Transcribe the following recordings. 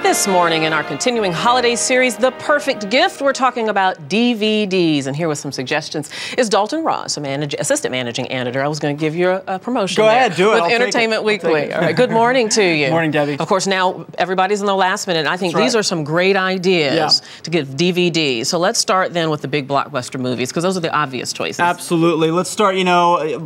This morning in our continuing holiday series, The Perfect Gift, we're talking about DVDs. And here with some suggestions is Dalton Ross, assistant managing editor. I was going to give you a promotion. Go ahead, do it. With Entertainment Weekly. All right, good morning to you. Good morning, Debbie. Of course, now everybody's in the last minute. And I think these are some great ideas to get DVDs. So let's start then with the big blockbuster movies, because those are the obvious choices. Absolutely. Let's start, a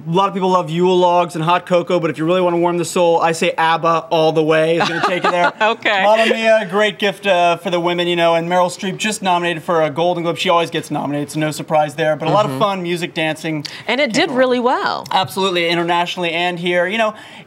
lot of people love Yule logs and hot cocoa, but if you really want to warm the soul, I say ABBA all the way is going to take you there. Okay. Mamma Mia, great gift for the women, and Meryl Streep just nominated for a Golden Globe. She always gets nominated, so no surprise there. But a lot of fun, music, dancing. And it did really well. Absolutely, internationally and here.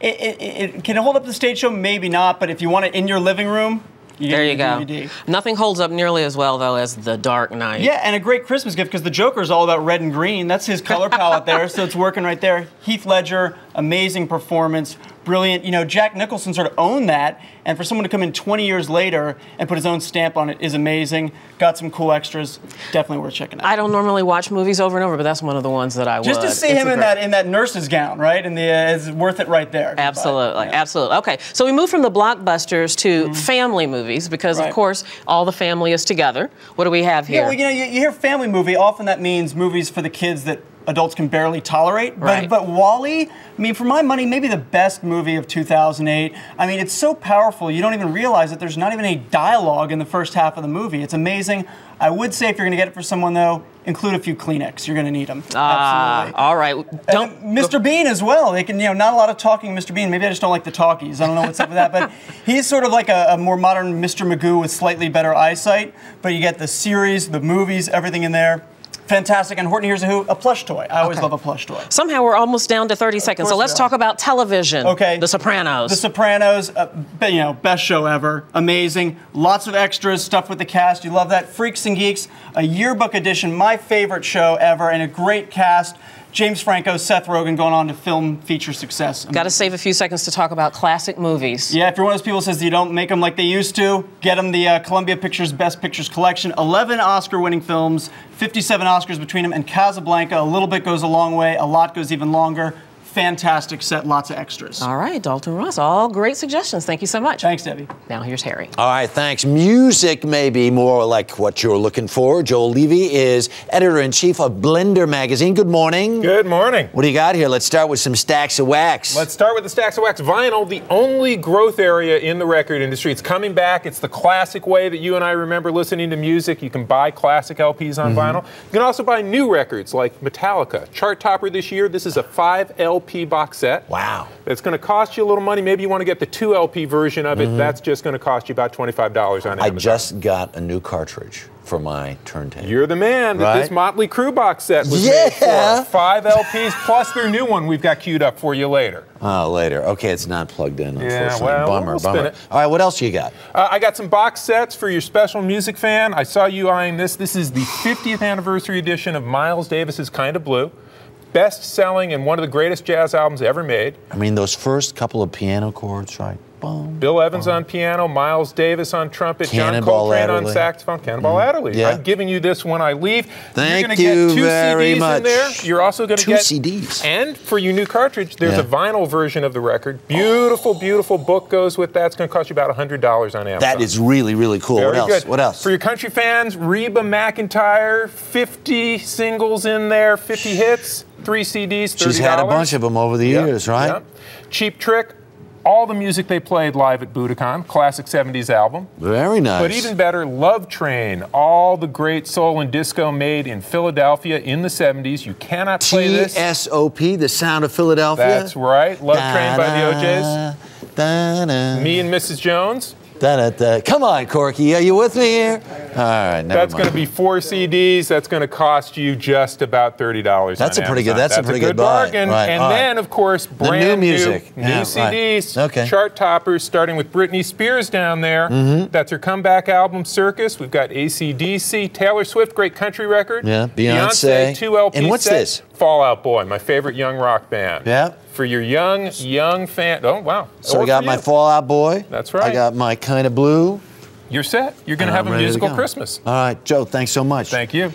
It can hold up the stage show, maybe not, but if you want it in your living room, there you go. DVD. Nothing holds up nearly as well, though, as The Dark Knight. Yeah, and a great Christmas gift, because the Joker is all about red and green. That's his color palette there, so it's working right there. Heath Ledger, amazing performance, brilliant. Jack Nicholson sort of owned that, and for someone to come in 20 years later and put his own stamp on it is amazing. Got some cool extras. Definitely worth checking out. I don't normally watch movies over and over, but that's one of the ones that I would. Just to see him in that nurse's gown, right? And it's worth it right there. Absolutely, absolutely. Okay, so we move from the blockbusters to family movies, because of course all the family is together. What do we have here? Yeah, well, you hear family movie, often that means movies for the kids that adults can barely tolerate. Right. But WALL-E, for my money, maybe the best movie of 2008. It's so powerful, you don't even realize that there's not even a dialogue in the first half of the movie. It's amazing. I would say if you're going to get it for someone, though, include a few Kleenex. You're going to need them. Absolutely. All right. Mr. Bean as well. They can, not a lot of talking Mr. Bean. Maybe I just don't like the talkies. I don't know what's up with that. But he's sort of like a more modern Mr. Magoo with slightly better eyesight. But you get the series, the movies, everything in there. Fantastic. And Horton Hears a Who, a plush toy. I always love a plush toy. Somehow we're almost down to 30 seconds, so let's talk about television. Okay. The Sopranos. The Sopranos, best show ever. Amazing. Lots of extras, stuff with the cast. You love that. Freaks and Geeks, a yearbook edition, my favorite show ever, and a great cast. James Franco, Seth Rogen going on to film feature success. Got to save a few seconds to talk about classic movies. Yeah, if you're one of those people who says you don't make them like they used to, get them the Columbia Pictures Best Pictures collection. 11 Oscar-winning films, 57 Oscars between them, and Casablanca. A little bit goes a long way, a lot goes even longer. Fantastic set, lots of extras. All right, Dalton Ross, all great suggestions. Thank you so much. Thanks, Debbie. Now here's Harry. All right, thanks. Music may be more like what you're looking for. Joel Levy is editor-in-chief of Blender magazine. Good morning. Good morning. What do you got here? Let's start with some stacks of wax. Let's start with the stacks of wax. Vinyl, the only growth area in the record industry. It's coming back. It's the classic way that you and I remember listening to music. You can buy classic LPs on vinyl. You can also buy new records like Metallica. Chart topper this year. This is a 5 LP box set. Wow. It's going to cost you a little money. Maybe you want to get the 2 LP version of it. That's just going to cost you about $25 on Amazon. I just got a new cartridge for my turntable. You're the man that this Motley Crue box set was made for. 5 LPs plus their new one we've got queued up for you later. Oh, later. Okay, it's not plugged in, unfortunately. Yeah, well, bummer, we'll bummer. spin it. All right, what else you got? I got some box sets for your special music fan. I saw you eyeing this. This is the 50th anniversary edition of Miles Davis's Kind of Blue. Best-selling and one of the greatest jazz albums ever made. Those first couple of piano chords, right? Boom, Bill Evans on piano, Miles Davis on trumpet, John Cannonball Coltrane Adderley. on saxophone, Cannonball Adderley. Yeah. I'm giving you this when I leave. Thank You're going to get 2 very CDs much. in there. You're also going to get 2 CDs. And for your new cartridge, there's a vinyl version of the record. Beautiful, beautiful book goes with that. It's going to cost you about $100 on Amazon. That is really, really cool. Very What else? good. What else? For your country fans, Reba McEntire, 50 singles in there, 50 hits, 3 CDs, $30. She's had a bunch of them over the years, right? Yep. Cheap Trick, all the music they played live at Budokan, classic 70s album. Very nice. But even better, Love Train, all the great soul and disco made in Philadelphia in the 70s. You cannot play this. TSOP, the sound of Philadelphia. That's right. Love Train by the OJs. Da-da. Me and Mrs. Jones. Da-da-da. Come on, Corky, are you with me here? All right, never That's mind. going to be 4 CDs. That's going to cost you just about $30. That's on a pretty good. Amazon. That's a pretty good buy. bargain. Right, and all right. then, of course, brand new music, new yeah, CDs, right. Okay. chart toppers, starting with Britney Spears down there. That's her comeback album, Circus. We've got AC/DC, Taylor Swift, great country record. Yeah, Beyonce. 2 LP And what's set. this? Fall Out Boy, my favorite young rock band. Yeah. For your young fan. Oh, wow. So Or I got for my you. Fall Out Boy. That's right. I got my Kind of Blue. You're set. You're going to have a ready to musical go. Christmas. All right, Joe, thanks so much. Thank you.